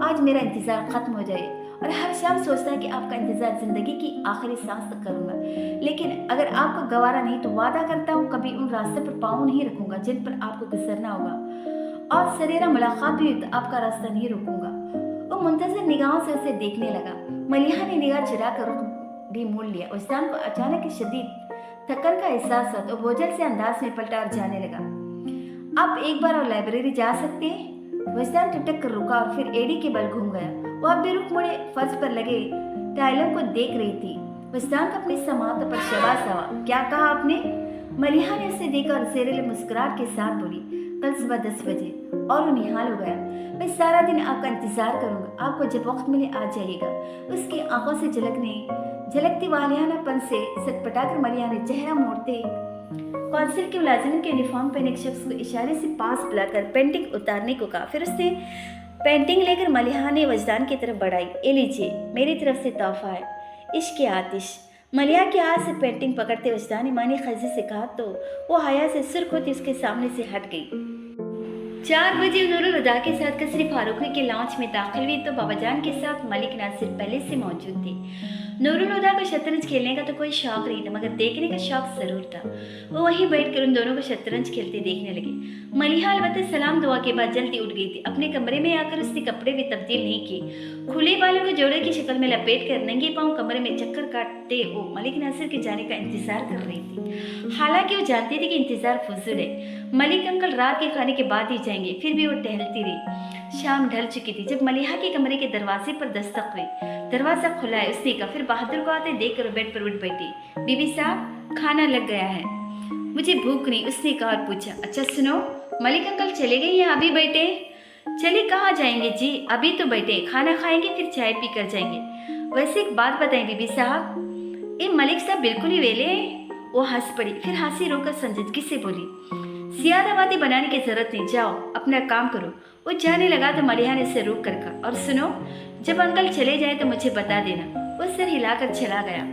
आज मेरा इंतज़ार ख़त्म हो जाए, और हर शाम सोचता है कि आपका इंतज़ार ज़िंदगी की आखिरी सांस तक करूँगा। लेकिन अगर आपको गवारा नहीं तो वादा करता हूँ कभी उन रास्ते पर पाँव नहीं रखूँगा जिन पर आपको गुजरना होगा, और सरेरा मुलाकात भी हुई तो आपका रास्ता नहीं रोकूंगा। वो मुंतज़िर निगाहों से उसे देखने लगा। मलिहा ने निगाह चुरा कर रुख भी मोड़ लिया। उस्तान को अचानक ही शदीद थकन का एहसास हुआ तो बोझल से अंदाज में पलटा और जाने लगा। आप एक बार और लाइब्रेरी जा सकते हैं? वजदान टटक कर रुका और फिर एड़ी के बल घूम गया। वो अब भी रुख मुड़े फर्श पर लगे टाइलों को देख रही थी। वजदान को अपनी समातों पर शबाश आवा। क्या कहा आपने? मलिहा ने उसे देखा और सेरेले मुस्कुराहट के साथ बोली, कल सुबह 10 बजे। और वो निहाल हो गया। मैं सारा दिन आपका इंतजार करूंगा, आपको जब वक्त मिले आ जाइएगा। उसकी आंखों से झलकती वालियानापन से सटपटाकर मलिहा ने चेहरा मोड़ते कौंसिल के मुलाजिम के यूनिफॉर्म पहने एक शख्स को इशारे से पास बुलाकर पेंटिंग उतारने को कहा। फिर उसने पेंटिंग लेकर मलिहा ने वजदान की तरफ बढ़ाई। ए लीजिए, मेरी तरफ से तोहफा है, इश्क की आतिश। मलिहा के हाथ से पेंटिंग पकड़ते वजदान ने मानी खजी से कहा तो वो हया से सुर्ख होती उसके सामने से हट गई। 4 बजे नूरुल हुदा के साथ कसरी फारूकी के लॉन्च में दाखिल हुई तो बाबाजान के साथ मलिक नासिर पहले से मौजूद थे। नूरुल हुदा को शतरंज खेलने का तो कोई शौक नहीं था, मगर देखने का शौक जरूर था। वो वहीं बैठकर उन दोनों को शतरंज खेलते देखने लगे। मलिहा अलबत्ता सलाम दुआ के बाद जल्दी उठ गई थी। अपने कमरे में आकर उसने कपड़े भी तब्दील नहीं किए। खुले बालों को जोड़े की शक्ल में लपेट कर नंगे पांव कमरे में चक्कर काटते वो मलिक नासिर के जाने का इंतजार कर रही थी। हालांकि वो जानती थी कि इंतजार फजूल है। मलिक अंकल रात के खाने के बाद ही जाएंगे। फिर भी वो टहलती रही। शाम ढल चुकी थी जब मलिहा के कमरे के दरवाजे पर दस्तक हुई। दरवाजा खुला है उसने कहा। फिर बहादुर को आते देखकर बेड पर उठ बैठी। बीबी साहब, खाना लग गया है। मुझे भूख नहीं, उसने कहा और पूछा। अच्छा सुनो, मलिक अंकल चले गए या अभी बैठे? चले कहाँ जाएंगे जी, अभी तो बैठे, खाना खाएंगे फिर चाय पी कर जाएंगे। वैसे एक बात बताएं बीबी साहब, ये मलिक साहब बिल्कुल ही वेले हैं। वो हंस पड़ी, फिर हंसी रोकर संजीदगी से बोली, सियादाबादी बनाने की जरूरत नहीं, जाओ अपना काम करो। वो जाने लगा तो मलिहा ने उसे रोक कर कहा, और सुनो, जब अंकल चले जाए तो मुझे बता देना। वो सर हिलाकर चला गया।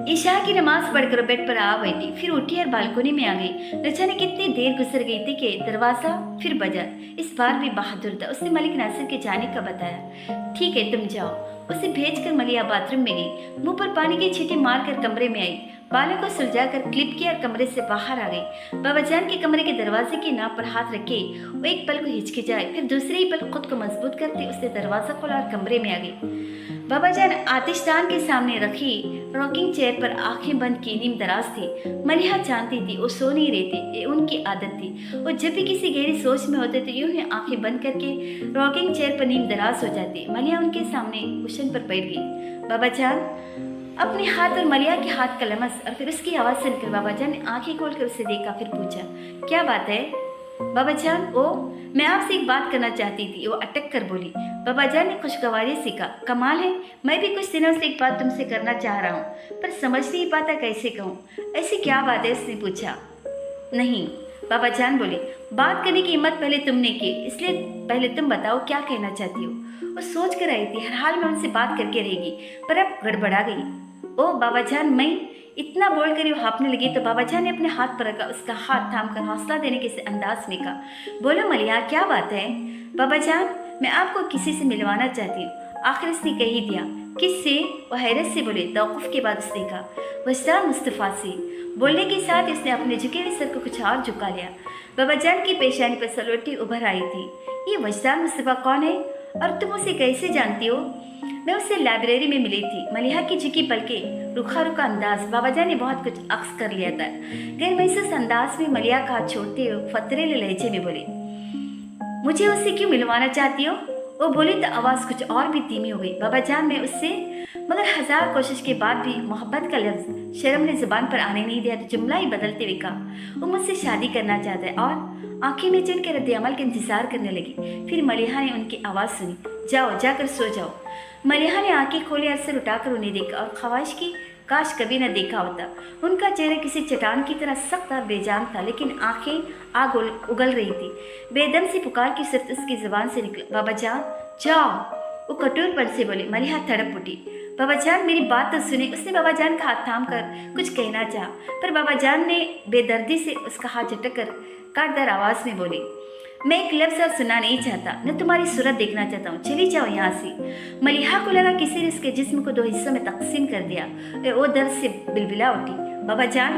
ईशा की नमाज पढ़कर बेड पर आ बैठी, फिर उठी और बालकोनी में आ गई। न जाने कितनी देर गुजर गई थी कि दरवाजा फिर बजा। इस बार भी बहादुर था, उसने मलिक नासिर के जाने का बताया। ठीक है तुम जाओ। उसे भेजकर मलिहा बाथरूम में गई। मुंह पर पानी की छींटे मारकर कमरे में आई। बालों को सुलझाकर क्लिप किया और कमरे से बाहर आ गई। बाबाजान के कमरे के दरवाजे की नाप पर हाथ रखे वो एक पल को हिचकिचाए, फिर दूसरे ही पल खुद को मजबूत करते उसने दरवाजा खोला और कमरे में आ गई। बाबाजान आतिशदान के सामने रखी रॉकिंग चेयर पर आंखें बंद की नीम दराज थी। मलिहा जानती थी वो सो नहीं रहे थे, ये उनकी आदत थी। वो जब भी किसी गहरी सोच में होते तो यूं ही आंखें बंद करके रॉकिंग चेयर पर नीम दराज हो जाती। मलिहा उनके सामने कुशन पर बैठ गई। बाबाजान अपने हाथ और मलिहा के हाथ का लमस और फिर उसकी आवाज़ सुनकर बाबाजान ने आंखें खोलकर उसे देखा, फिर पूछा, क्या बात है बाबाजान? ओ, मैं आपसे एक बात करना चाहती थी। वो अटक कर बोली। बाबाजान ने खुशगवारी से कहा, कमाल है, मैं भी कुछ दिनों से एक बात तुमसे करना चाह रहा हूँ पर समझ नहीं पाता कैसे कहूँ। ऐसी क्या बात है? उसने पूछा। नहीं, बाबाजान बोले, बात करने की हिम्मत पहले तुमने की, इसलिए पहले तुम बताओ क्या कहना चाहती हो। वो सोच कर आई थी, हर हाल में उनसे बात करके रहेगी, पर अब गड़बड़ा गई। ओ बाबाजान, मैं इतना बोलकर वो हाँफने लगी तो बाबाजान ने अपने हाथ पर रखा, उसका हाथ थाम कर हौसला देने के अंदाज में कहा, बोलो मलिहा, क्या बात है? बाबाजान, मैं आपको किसी से मिलवाना चाहती हूँ। आखिर उसने कह ही दिया। किससे? वो हैरत से बोले। तौक़ुफ़ के बाद उसने कहा, वजदान मुस्तफ़ा से। बोलने के साथ उसने अपने झुके हुए सर को कुछ और झुका लिया। बाबाजान की पेशानी पर सलवटी उभर आई थी। ये वजदान मुस्तफ़ा कौन है और तुम उसे कैसे जानती हो? मैं उससे लाइब्रेरी में मिली थी। मलिहा की झुकी पलकें, रुखा रुखा अंदाज, बाबाजान ने बहुत कुछ अक्स कर लिया था। गैर महसूस अंदाज में मलिहा का हाथ छोड़ते हुए फतरेले लहजे में बोले, मुझे उससे क्यों मिलवाना चाहती हो? वो बोली तो आवाज़ कुछ और भी धीमी हो गई। बाबाजान, मैं उससे, मगर 1000 कोशिश के बाद भी मोहब्बत का लफ्ज़ शर्म ने ज़ुबान पर आने नहीं दिया तो जुमला ही बदलते हुए कहा, वो मुझसे शादी करना चाहता है। और आंखें में चुन के रद्द अमल का इंतजार करने लगी। फिर मलिहा ने उनकी आवाज़ सुनी, जाओ जाकर सो जाओ। मलिहा ने आंखें खोली और सिर उठाकर उन्हें देखा और ख्वाहिश की काश कभी न देखा होता। उनका चेहरा किसी चट्टान की तरह सख्त और बेजान था, लेकिन आंखें आग उगल रही थी। बेदम से पुकार की सिर्फ उसकी जुबान से निकला, बाबाजान जाओ। वो कठोरपन से बोले। मलिहा तड़प उठी। बाबा जान मेरी बात तो सुने। उसने बाबा जान का हाथ थाम कर कुछ कहना चाहा, पर बाबा जान ने बेदर्दी से उसका हाथ झटक कर काटदार आवाज़ में बोली, मैं एक लफ्ज़ और सुनना नहीं चाहता, न तुम्हारी सूरत देखना चाहता हूँ, चली जाओ यहाँ से। मलिहा को लगा किसी ने उसके जिस्म को 2 हिस्सों में तकसीम कर दिया और वो दर्द से बिलबिला उठी। बाबा जान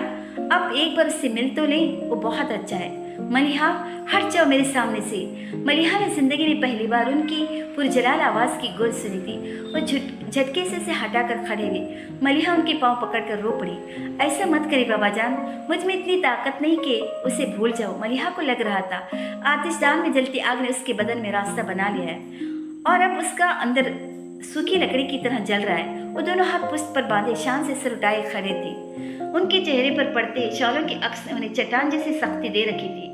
अब एक बार उससे मिल तो लें, वो बहुत अच्छा है। मलिहा हट जाओ मेरे सामने से। मलिहा ने जिंदगी में पहली बार उनकी पुरजलाल आवाज़ की गुल सुनी थी। वो झटके से उसे हटाकर खड़े हुए। मलिहा उनके पाँव पकड़कर रो पड़ी। ऐसा मत करिए बाबा जान, मुझ में इतनी ताकत नहीं कि उसे भूल जाओ। मलिहा को लग रहा था आतिशदान में जलती आग ने उसके बदन में रास्ता बना लिया है और अब उसका अंदर सूखी लकड़ी की तरह जल रहा है। वो दोनों हाथ पुष्ट पर बांधे शान से सिर उठाए खड़े थे। उनके चेहरे पर पड़ते शॉलों के अक्स ने उन्हें चट्टान जैसी सख्ती दे रखी थी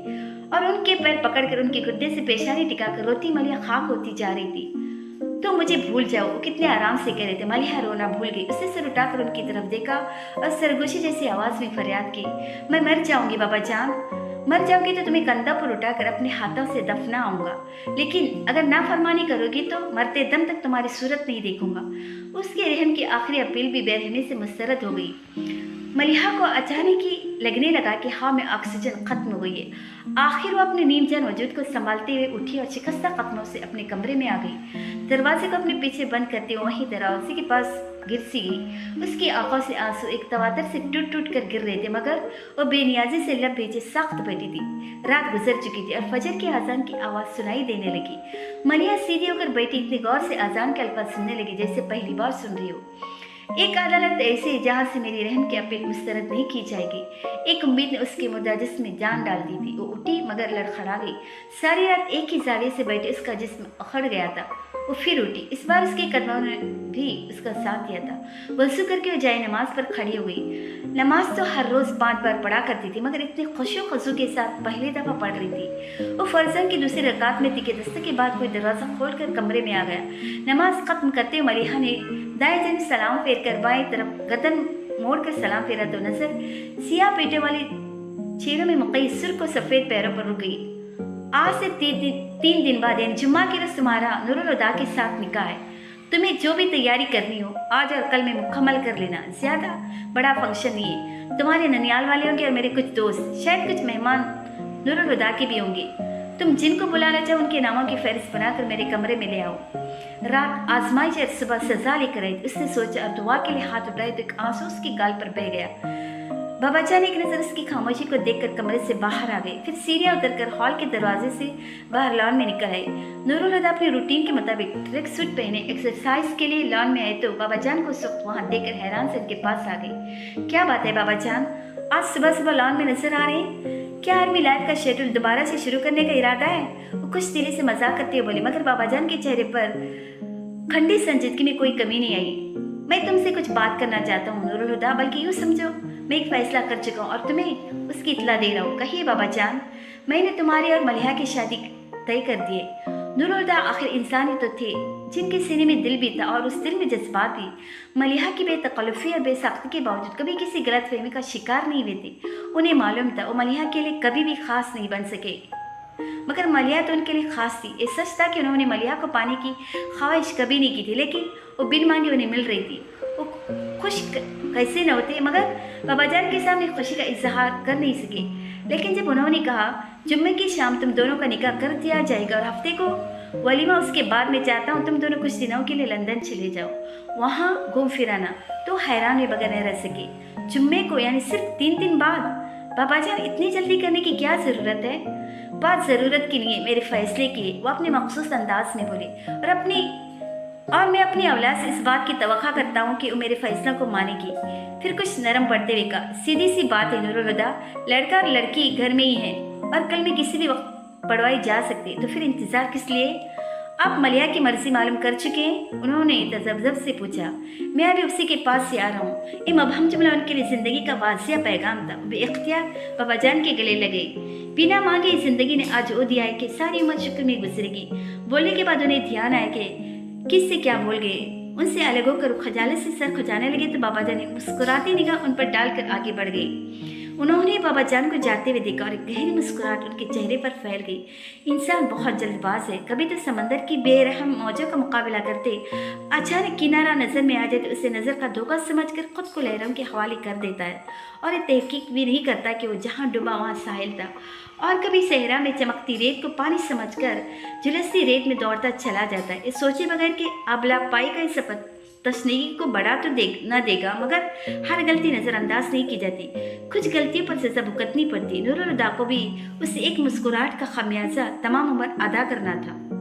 और उनके पैर पकड़कर उनके गुद्दे से पेशानी टिकाकर रोती मलिहा खाक होती जा रही थी। तो मुझे भूल जाओ, वो कितने आराम से कह रहे थे। मलिहा रोना भूल गई। उसने सिर उठाकर उनकी तरफ देखा और सरगोशी जैसी आवाज़ में फरियाद की, मैं मर जाऊंगी बाबा जान, मर जाऊंगी तो तुम्हें कंधा पर उठाकर अपने हाथों से दफना आऊंगा, लेकिन अगर नाफरमानी करोगी तो मरते दम तक तुम्हारी सूरत नहीं देखूंगा। उसके रहम की आखिरी अपील भी बेरहमी से मुस्तरद हो गई। मलिहा को अचानक ही लगने लगा कि हाँ में ऑक्सीजन खत्म हो गई है। आखिर वो अपने नीमजान वजूद को संभालते हुए उठी और शिकस्ता कदमों से अपने कमरे में आ गई। दरवाजे को अपने पीछे बंद करते हुए वहीं दरवाजे के पास गिर सी गई। उसकी आंखों से आंसू एक तवातर से टूट टूट कर गिर रहे थे, मगर वो बेनियाजी से लब भेजे सख्त बैठी थी। रात गुजर चुकी थी और फजर के अजान की आवाज़ सुनाई देने लगी। मलिहा सीधी होकर बैठी इतनी गौर से अजान के अल्फाज सुनने लगी जैसे पहली बार सुन रही हो। एक अदालत ऐसी जहाँ से मेरी रहम की अपील मुस्तरद नहीं की जाएगी। एक उम्मीद ने उसके मुद्दा जिसमें जान डाल दी थी। वो उठी मगर लड़खड़ा गई। सारी रात एक ही जाविये से बैठे उसका जिस्म अखड़ गया था। वो फिर उठी। इस बार उसके कदमों ने भी उसका साथ दिया था। वज़ू करके वो जाए नमाज पर खड़ी हो गई। नमाज तो हर रोज़ 5 बार पढ़ा करती थी, मगर इतने खुशो खजू के साथ पहली दफ़ा पढ़ रही थी। वो फर्जन की दूसरी रकात में थी कि दस्तक के बाद कोई दरवाज़ा खोलकर कमरे में आ गया। नमाज खत्म करते हुए मलिहा ने दाएं जन सलाम फेर कर बाएं तरफ गदन मोड़ कर सलाम फेरा तो नजर सियाह पेटे वाली चेहरों में मुकई सुर्ख और सफ़ेद पैरों पर रुक गई। आज से 3 दिन बाद यानी जुम्मा की रोज़ तुम्हारा नूरुल हुदा के साथ निकाह है। तुम्हें जो भी तैयारी करनी हो आज और कल में मुकम्मल कर लेना। ज़्यादा बड़ा फंक्शन नहीं है। तुम्हारे ननियाल वाले होंगे और मेरे कुछ दोस्त, शायद कुछ मेहमान नूरुल हुदा के भी होंगे। तुम जिनको बुलाना चाहो उनके नामों की फहरिस्त बनाकर मेरे कमरे में ले आओ। रात आजमाइश और सुबह सजा लेकर आई। उसने सोचा और दुआ के लिए हाथ उठाए तो एक आंसू उसके गाल पर बह गया। बाबा जान एक नज़र उसकी खामोशी को देखकर कमरे से बाहर आ गए। फिर सीढ़ियाँ उतरकर हॉल के दरवाजे से बाहर लॉन में निकल आए। नूरुल हुदा अपने रूटीन के मुताबिक ट्रैक सूट पहने एक्सरसाइज के लिए लॉन में आए तो बाबा जान को उस वक्त वहाँ देखकर हैरान से उनके पास आ गई। क्या बात है बाबा जान, आज सुबह सुबह लॉन में नजर आ रहे हैं? क्या आर्मी लाइफ का शेड्यूल दोबारा से शुरू करने का इरादा है? वो कुछ दिली से मजाक करते हुए बोले, मगर बाबा जान के चेहरे पर खंडी संजीदगी में कोई कमी नहीं आई। मैं तुमसे कुछ बात करना चाहता हूँ नूरुल हुदा, बल्कि यूँ समझो मैं एक फैसला कर चुका हूँ और तुम्हें उसकी इतला दे रहा हूँ। कहिए बाबा जान, मैंने तुम्हारी और मलिहा की शादी तय कर दी है। नूरुल हुदा आखिर इंसान ही तो थे जिनके सीने में दिल भी था और उस दिल में जज्बात भी। मलिहा की बेतकल्लुफ़ी और बेसाख्ती के बावजूद कभी किसी गलतफहमी का शिकार नहीं हुए थे। उन्हें मालूम था वो मलिहा के लिए कभी भी खास नहीं बन सके, मगर मलिहा तो उनके लिए खास थी। ये सच था कि उन्होंने मलिहा को पाने की ख्वाहिश कभी नहीं की थी, लेकिन वो बिन मांगे उन्हें मिल रही थी। वो खुश कैसे न होते, मगर बाबा जान के सामने खुशी का इजहार कर नहीं सके। लेकिन जब उन्होंने कहा जुम्मे की शाम तुम दोनों का निकाह कर दिया जाएगा और हफ्ते को वलीमा, उसके बाद मैं चाहता हूँ तुम दोनों कुछ दिनों के लिए लंदन चले जाओ, वहाँ घूम फिराना, तो हैरान हुए बगैर नहीं रह सके। जुम्मे को यानी सिर्फ 3 दिन बाद। बाबा जान इतनी जल्दी करने की क्या ज़रूरत है? बात ज़रूरत की नहीं है, मेरे फैसले की है, वो अपने मखसूस अंदाज में बोले। और मैं अपनी औलाद से इस बात की तवक्का करता हूँ कि वो मेरे फैसला को मानेगी। फिर कुछ नरम पड़ते हुए कहा, सीधी सी बात है नूरुल हुदा, लड़का और लड़की घर में ही है और कल में किसी भी वक्त पढ़वाई जा सकती है, तो फिर इंतज़ार किस लिए? आप मलिहा की मर्जी मालूम कर चुके हैं? उन्होंने तजब्जब से पूछा। मैं अभी उसी के पास से आ रहा हूँ। ये मबहम जुमला उनके लिए ज़िंदगी का वाज़िया पैगाम था। बेइख्तियार बाबा जान के गले लगे। बिना मांगे ज़िंदगी ने आज वो दिया है कि सारी उम्र शुक्र में गुजरेगी। बोलने के बाद उन्हें ध्यान आया कि किससे क्या बोल गए। उनसे अलग होकर खजालत से सर खुजाने लगे तो बाबा जान ने मुस्कुराती निगाह उन पर डालकर आगे बढ़ गई। उन्होंने बाबा जान को जाते हुए देखा और एक गहरी मुस्कुराहट उनके चेहरे पर फैल गई। इंसान बहुत जल्दबाज है, कभी तो समंदर की बेरहम मौजों का मुकाबला करते अचानक किनारा नजर में आ जाए तो उसे नजर का धोखा समझकर खुद को लहरों के हवाले कर देता है और ये तहकीक भी नहीं करता कि वो जहाँ डूबा वहाँ साहिल था। और कभी सहरा में चमकती रेत को पानी समझकर झुलसती रेत में दौड़ता चला जाता है, ये सोचे बगैर कि अबला पाई का ये सपत तस्नीकी को बढ़ा तो न देगा, मगर हर गलती नज़रअंदाज नहीं की जाती, कुछ गलतियों पर सजा भुगतनी पड़ती। नूरुल हुदा को भी उस एक मुस्कुराहट का खमियाजा तमाम उम्र अदा करना था।